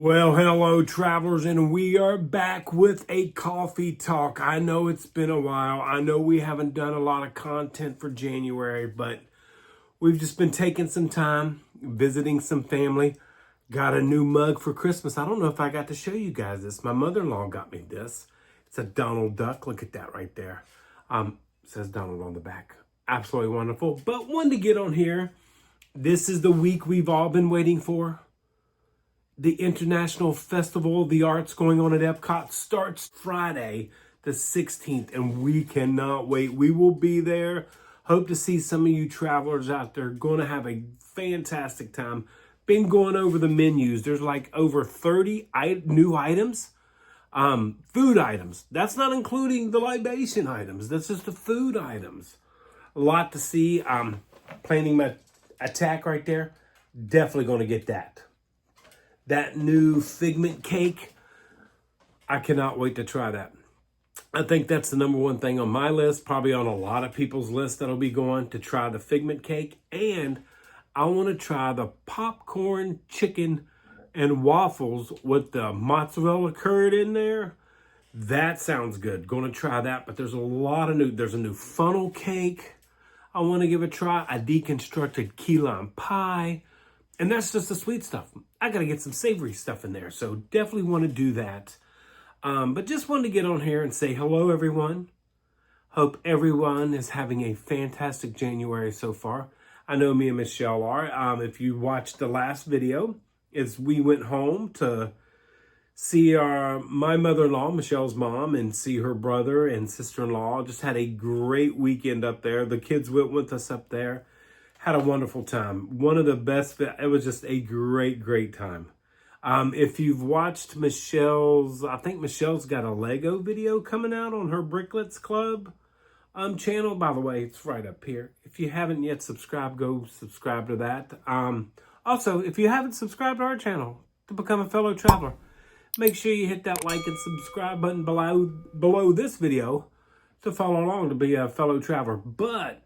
Well, hello, travelers, and we are back with a coffee talk. I know it's been a while. I know we haven't done a lot of content for January, but we've just been taking some time, visiting some family. Got a new mug for Christmas. I don't know if I got to show you guys this. My mother-in-law got me this. It's a Donald Duck. Look at that right there. It says Donald on the back. Absolutely wonderful. But one to get on here. This is the week we've all been waiting for. The International Festival of the Arts going on at EPCOT starts Friday the 16th, and we cannot wait. We will be there. Hope to see some of you travelers out there. Going to have a fantastic time. Been going over the menus. There's like over 30 new items. Food items. That's not including the libation items. That's just the food items. A lot to see. Planning my attack right there. Definitely going to get that. That new figment cake, I cannot wait to try that. I think that's the number one thing on my list, probably on a lot of people's list that'll be going to try the figment cake. And I want to try the popcorn, chicken, and waffles with the mozzarella curd in there. That sounds good. Going to try that, but there's a lot of there's a new funnel cake I want to give a try. A deconstructed key lime pie. And that's just the sweet stuff. I got to get some savory stuff in there. So definitely want to do that. But just wanted to get on here and say hello, everyone. Hope everyone is having a fantastic January so far. I know me and Michelle are. If you watched the last video, we went home to see my mother-in-law, Michelle's mom, and see her brother and sister-in-law. Just had a great weekend up there. The kids went with us up there. Had a wonderful time. One of the best. It was just a great time. If you've watched Michelle's, I think Michelle's got a Lego video coming out on her Bricklets Club channel. By the way, it's right up here. If you haven't yet subscribed, go subscribe to that. Also, if you haven't subscribed to our channel to become a fellow traveler, make sure you hit that like and subscribe button below this video to follow along to be a fellow traveler. But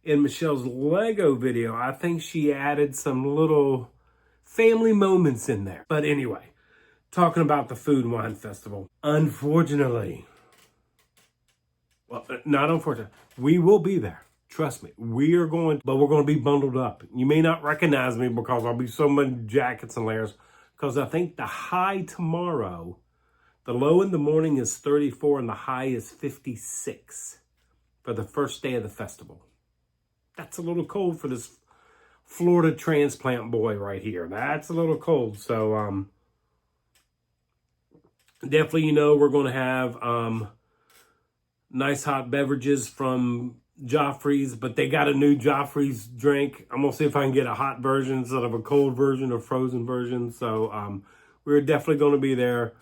in Michelle's Lego video, I think she added some little family moments in there. But anyway, talking about the Food and Wine Festival. Unfortunately, well, not unfortunately, we will be there. Trust me, we are going, but we're going to be bundled up. You may not recognize me because I'll be so many jackets and layers, because I think the high tomorrow, the low in the morning is 34 and the high is 56 for the first day of the festival. That's a little cold for this Florida transplant boy right here. That's a little cold. So definitely, we're going to have nice hot beverages from Joffrey's, but they got a new Joffrey's drink. I'm going to see if I can get a hot version instead of a cold version or frozen version. So we're definitely going to be there.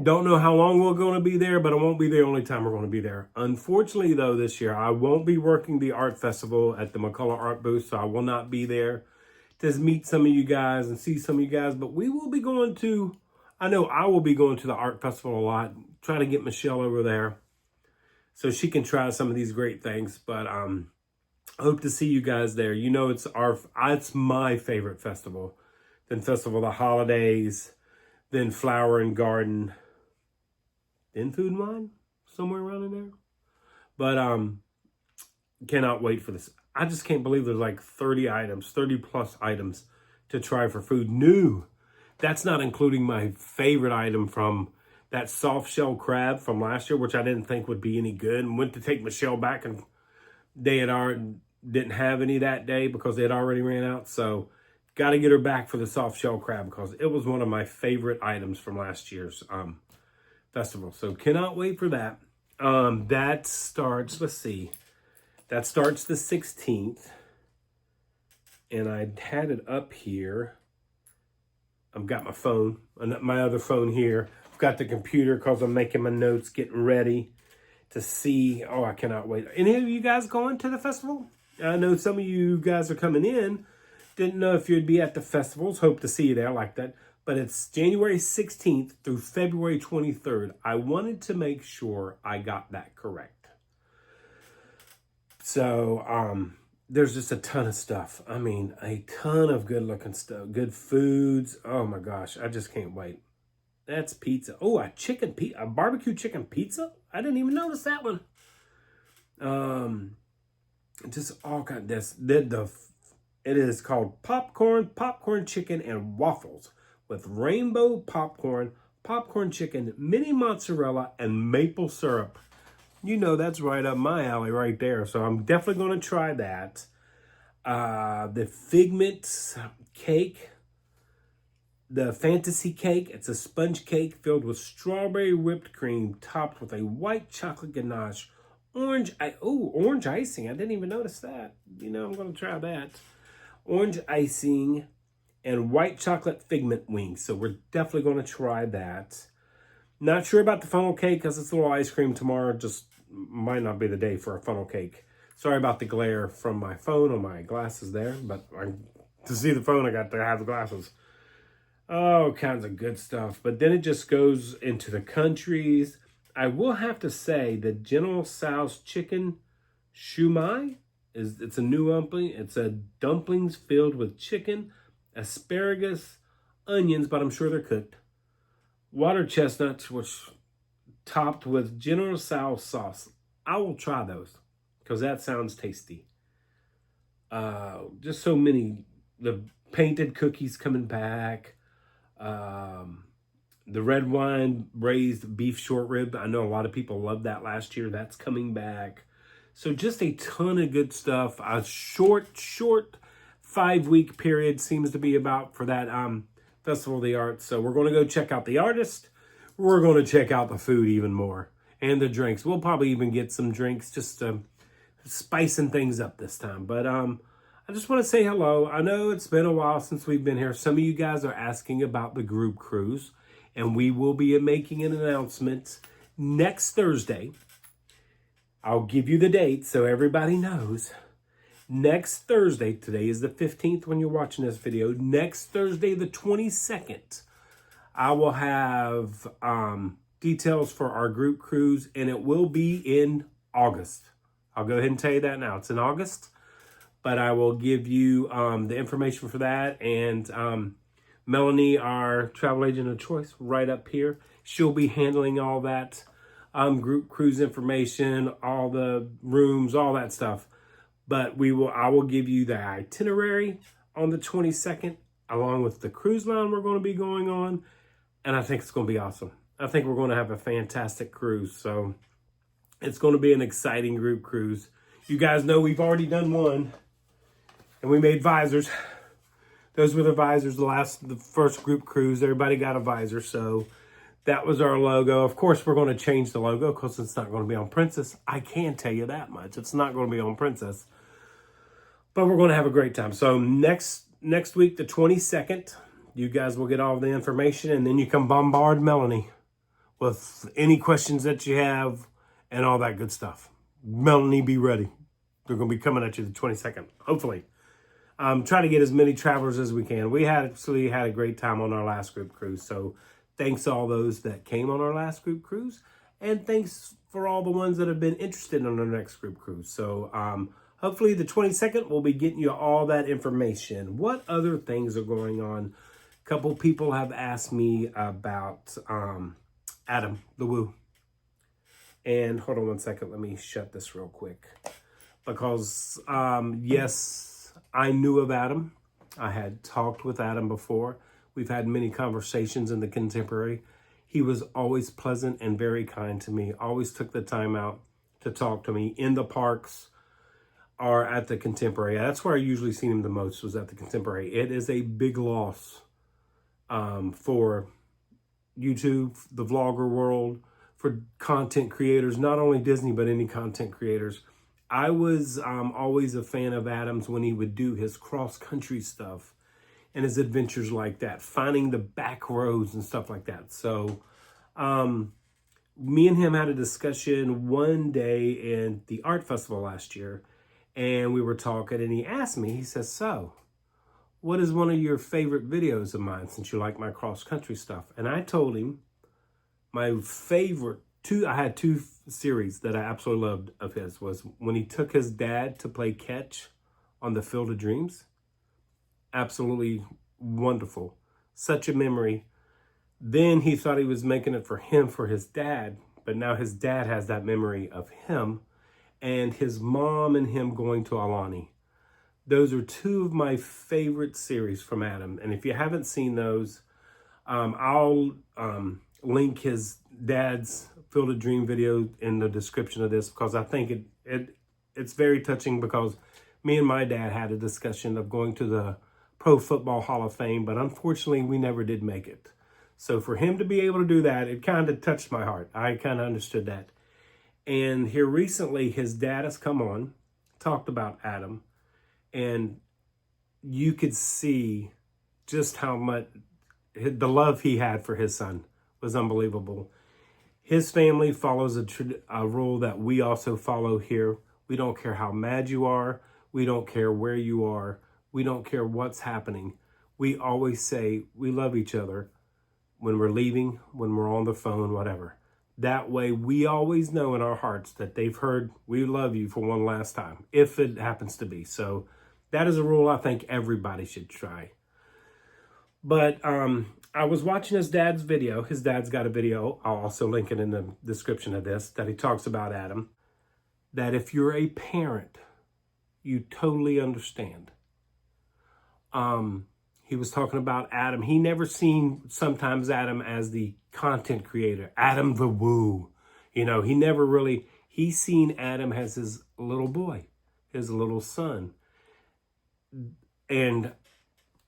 Don't know how long we're going to be there, but it won't be the only time we're going to be there. Unfortunately, though, this year, I won't be working the art festival at the McCullough Art Booth, so I will not be there to meet some of you guys and see some of you guys. But we will be going to, I know I will be going to the art festival a lot, try to get Michelle over there so she can try some of these great things. But I hope to see you guys there. It's my favorite festival. Then Festival of the Holidays, then Flower and Garden, then Food and Wine, somewhere around in there. But cannot wait for this. I just can't believe there's like 30 plus items to try for food. New. That's not including my favorite item from that soft shell crab from last year, which I didn't think would be any good. And went to take Michelle back, and they didn't have any that day because they had already ran out. So got to get her back for the soft shell crab because it was one of my favorite items from last year's festival. So cannot wait for that. That starts, let's see. That starts the 16th. And I had it up here. I've got my phone, my other phone here. I've got the computer because I'm making my notes, getting ready to see. Oh, I cannot wait. Any of you guys going to the festival? I know some of you guys are coming in. Didn't know if you'd be at the festivals. Hope to see you there like that. But it's January 16th through February 23rd. I wanted to make sure I got that correct. So there's just a ton of stuff. I mean, a ton of good looking stuff, good foods. Oh my gosh, I just can't wait. That's pizza. Oh, a barbecue chicken pizza. I didn't even notice that one. Just all kind. It is called popcorn chicken and waffles with rainbow popcorn chicken, mini mozzarella, and maple syrup. You know that's right up my alley right there. So I'm definitely going to try that. The figment cake, the fantasy cake. It's a sponge cake filled with strawberry whipped cream, topped with a white chocolate ganache, orange icing. I didn't even notice that. You know, I'm going to try that. Orange icing and white chocolate figment wings. So we're definitely going to try that. Not sure about the funnel cake because it's a little ice cream tomorrow. Just might not be the day for a funnel cake. Sorry about the glare from my phone on my glasses there, but to see the phone, I got to have the glasses. Oh, kinds of good stuff. But then it just goes into the countries. I will have to say that General Tso's chicken shumai it's a new dumpling. It's a dumplings filled with chicken, asparagus, onions, but I'm sure they're cooked. Water chestnuts, which topped with General Tso sauce. I will try those because that sounds tasty. Just so many. The painted cookies coming back. The red wine braised beef short rib. I know a lot of people loved that last year. That's coming back. So just a ton of good stuff. A short 5-week period seems to be about for that Festival of the Arts. So we're going to go check out the artist. We're going to check out the food even more and the drinks. We'll probably even get some drinks just spicing things up this time. But I just want to say hello. I know it's been a while since we've been here. Some of you guys are asking about the group cruise, and we will be making an announcement next Thursday. I'll give you the date so everybody knows. Next Thursday, today is the 15th when you're watching this video. Next Thursday, the 22nd, I will have details for our group cruise, and it will be in August. I'll go ahead and tell you that now. It's in August, but I will give you the information for that. And Melanie, our travel agent of choice, right up here, she'll be handling all that group cruise information, all the rooms, all that stuff. But I will give you the itinerary on the 22nd, along with the cruise line we're going to be going on. And I think it's going to be awesome. I think we're going to have a fantastic cruise. So it's going to be an exciting group cruise. You guys know we've already done one, and we made visors. Those were the visors, the first group cruise. Everybody got a visor. So that was our logo. Of course, we're going to change the logo because it's not going to be on Princess. I can tell you that much. It's not going to be on Princess. But we're going to have a great time. So next week, the 22nd, you guys will get all the information, and then you can bombard Melanie with any questions that you have and all that good stuff. Melanie, be ready. They're going to be coming at you the 22nd, hopefully. Try to get as many travelers as we can. We actually had a great time on our last group cruise. So thanks to all those that came on our last group cruise. And thanks for all the ones that have been interested in our next group cruise. So hopefully the 22nd, we'll be getting you all that information. What other things are going on? A couple people have asked me about Adam the Woo. And hold on one second. Let me shut this real quick. Because, yes, I knew of Adam. I had talked with Adam before. We've had many conversations in the Contemporary. He was always pleasant and very kind to me. Always took the time out to talk to me in the parks or at the Contemporary. That's where I usually seen him the most, was at the Contemporary. It is a big loss for YouTube, the vlogger world, for content creators, not only Disney, but any content creators. I was always a fan of Adam's when he would do his cross-country stuff and his adventures like that, finding the back roads and stuff like that. So me and him had a discussion one day in the art festival last year, and we were talking, and he asked me, he says, so what is one of your favorite videos of mine since you like my cross-country stuff? And I told him my favorite I had two series that I absolutely loved of his was when he took his dad to play catch on the Field of Dreams. Absolutely wonderful. Such a memory. Then he thought he was making it for him, for his dad, but now his dad has that memory of him and his mom and him going to Alani. Those are two of my favorite series from Adam. And if you haven't seen those, I'll link his dad's Field of Dream video in the description of this, because I think it's very touching, because me and my dad had a discussion of going to the Pro Football Hall of Fame, but unfortunately we never did make it. So for him to be able to do that, it kind of touched my heart. I kind of understood that. And here recently, his dad has come on, talked about Adam, and you could see just how much the love he had for his son was unbelievable. His family follows a rule that we also follow here. We don't care how mad you are. We don't care where you are. We don't care what's happening. We always say we love each other when we're leaving, when we're on the phone, whatever. That way, we always know in our hearts that they've heard we love you for one last time, if it happens to be. So that is a rule I think everybody should try. But I was watching his dad's video. His dad's got a video. I'll also link it in the description of this, that he talks about Adam. That if you're a parent, you totally understand. He was talking about Adam. He never seen sometimes Adam as the content creator, Adam the Woo. You know, he's seen Adam as his little boy, his little son. And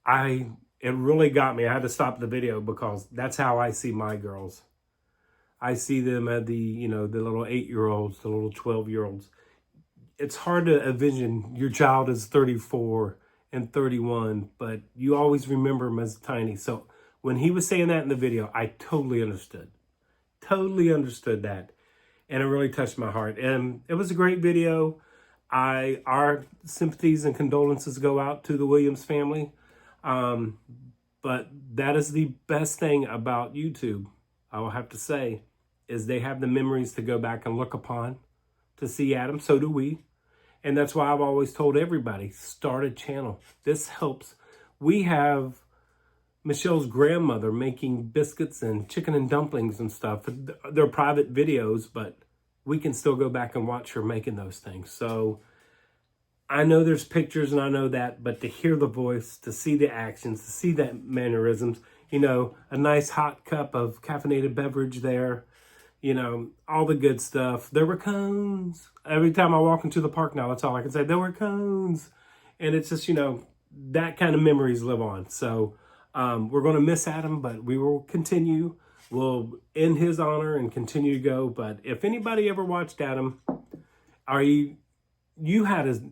it really got me. I had to stop the video, because that's how I see my girls. I see them as the little 8-year-olds, the little 12-year-olds. It's hard to envision your child is 34 and 31, but you always remember him as tiny. So when he was saying that in the video, I totally understood that. And it really touched my heart. And it was a great video. Our sympathies and condolences go out to the Williams family. But that is the best thing about YouTube, I will have to say, is they have the memories to go back and look upon to see Adam. So do we. And that's why I've always told everybody, start a channel. This helps. We have Michelle's grandmother making biscuits and chicken and dumplings and stuff. They're private videos, but we can still go back and watch her making those things. So I know there's pictures and I know that, but to hear the voice, to see the actions, to see that mannerisms, a nice hot cup of caffeinated beverage there, all the good stuff. There were cones. Every time I walk into the park now, that's all I can say. There were cones. And it's just, that kind of memories live on. So we're going to miss Adam, but we will continue. We'll in his honor and continue to go. But if anybody ever watched Adam, you had his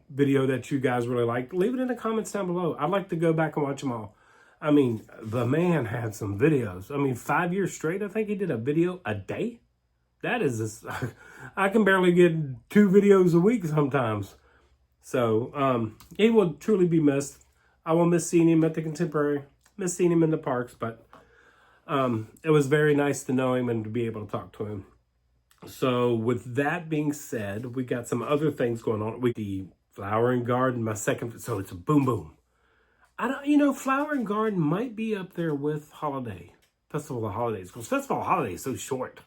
video that you guys really liked, leave it in the comments down below. I'd like to go back and watch them all. I mean, the man had some videos. I mean, 5 years straight, I think he did a video a day. That is, I can barely get 2 videos a week sometimes. So he will truly be missed. I will miss seeing him at the Contemporary, miss seeing him in the parks, but it was very nice to know him and to be able to talk to him. So with that being said, we got some other things going on. The Flower and Garden, so it's a boom boom. Flower and Garden might be up there with Festival of Holidays, because Festival of Holidays is so short.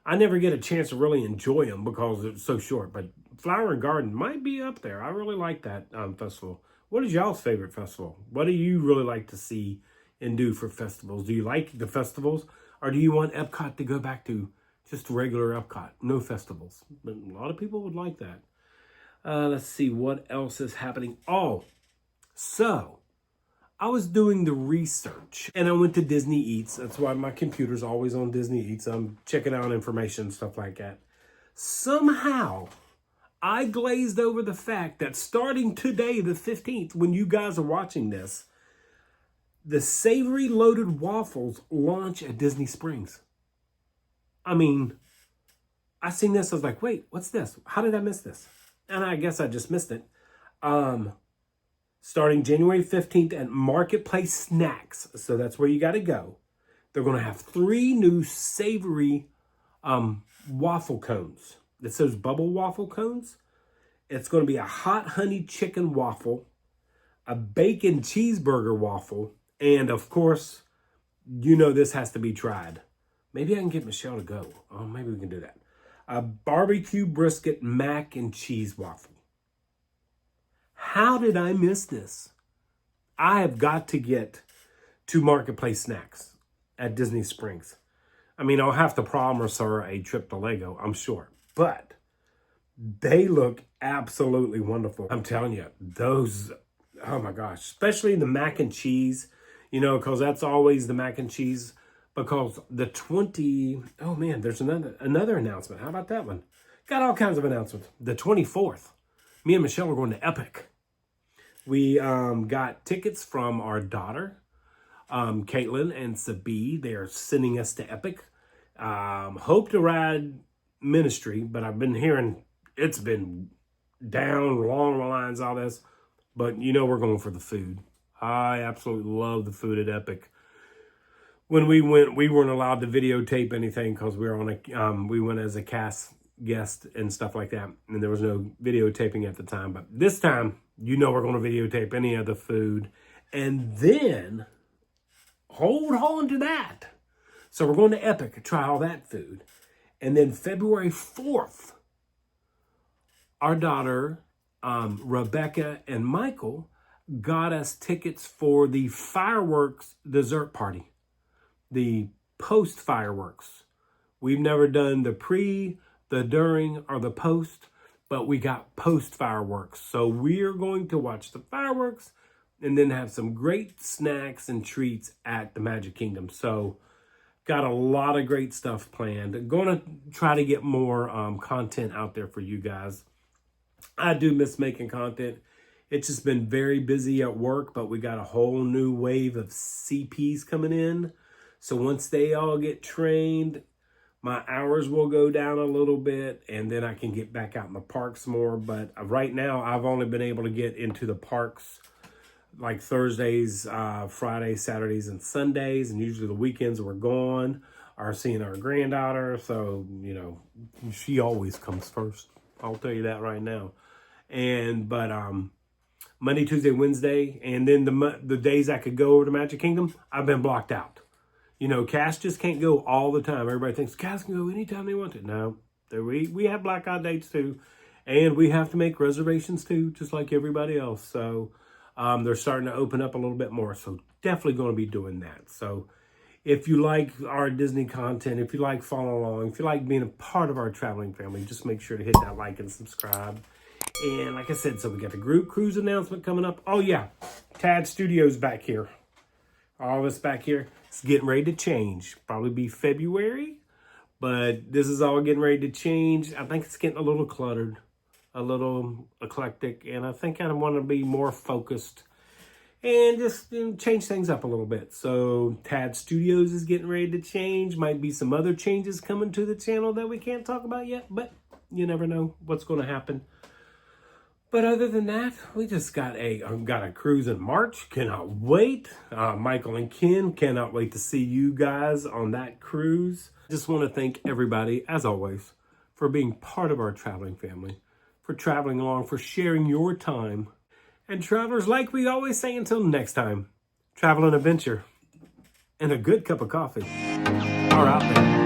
I never get a chance to really enjoy them because it's so short, but Flower and Garden might be up there. I really like that festival. What is y'all's favorite festival? What do you really like to see and do for festivals? Do you like the festivals, or do you want EPCOT to go back to just regular EPCOT, no festivals? But a lot of people would like that. Let's see what else is happening. So I was doing the research and I went to Disney Eats. That's why my computer's always on Disney Eats. I'm checking out information and stuff like that. Somehow I glazed over the fact that starting today, the 15th, when you guys are watching this, the Savory loaded waffles launch at Disney Springs. I mean, I seen this. I was like, wait, what's this? How did I miss this? And I guess I just missed it. Starting January 15th at Marketplace Snacks. So that's where you got to go. They're going to have 3 new Savory waffle cones. It says bubble waffle cones. It's going to be a hot honey chicken waffle, a bacon cheeseburger waffle, and of course, you know this has to be tried. Maybe I can get Michelle to go. Oh, maybe we can do that. A barbecue brisket mac and cheese waffle. How did I miss this? I have got to get to Marketplace Snacks at Disney Springs. I mean, I'll have to promise her a trip to Lego, I'm sure. But they look absolutely wonderful. I'm telling you, those, oh my gosh, especially the mac and cheese, you know, because that's always the mac and cheese. Because oh man, there's another announcement. How about that one? Got all kinds of announcements. The 24th, me and Michelle are going to Epic. We got tickets from our daughter, Caitlin and Sabi. They're sending us to Epic. Hope to ride Ministry, but I've been hearing it's been down along the lines, all this. But you know we're going for the food. I absolutely love the food at Epic. When we went, we weren't allowed to videotape anything because we were on we went as a cast guest and stuff like that, and there was no videotaping at the time. But this time, you know, we're going to videotape any of the food, and then hold on to that. So we're going to Epic to try all that food, and then February 4th, our daughter Rebecca and Michael got us tickets for the fireworks dessert party. The post fireworks. We've never done the pre, the during, or the post, but we got post fireworks. So we're going to watch the fireworks and then have some great snacks and treats at the Magic Kingdom. So got a lot of great stuff planned. Going to try to get more content out there for you guys. I do miss making content. It's just been very busy at work, but we got a whole new wave of CPs coming in. So once they all get trained, my hours will go down a little bit, and then I can get back out in the parks more. But right now, I've only been able to get into the parks like Thursdays, Fridays, Saturdays, and Sundays. And usually the weekends we're gone or seeing our granddaughter. So, you know, she always comes first. I'll tell you that right now. But Monday, Tuesday, Wednesday, and then the days I could go over to Magic Kingdom, I've been blocked out. You know, Cass just can't go all the time. Everybody thinks Cass can go anytime they want to. No, we have blackout dates too. And we have to make reservations too, just like everybody else. So they're starting to open up a little bit more. So definitely going to be doing that. So if you like our Disney content, if you like following along, if you like being a part of our traveling family, just make sure to hit that like and subscribe. And like I said, so we got the group cruise announcement coming up. Oh yeah, Tad Studios back here. All of us back here. It's getting ready to change. Probably be February, but this is all getting ready to change. I think it's getting a little cluttered, a little eclectic, and I think I want to be more focused and just change things up a little bit. So Tad Studios is getting ready to change. Might be some other changes coming to the channel that we can't talk about yet, but you never know what's going to happen. But other than that, we just got a cruise in March. Cannot wait. Michael and Ken cannot wait to see you guys on that cruise. Just want to thank everybody, as always, for being part of our traveling family, for traveling along, for sharing your time. And travelers, like we always say, until next time, travel and adventure and a good cup of coffee are out there.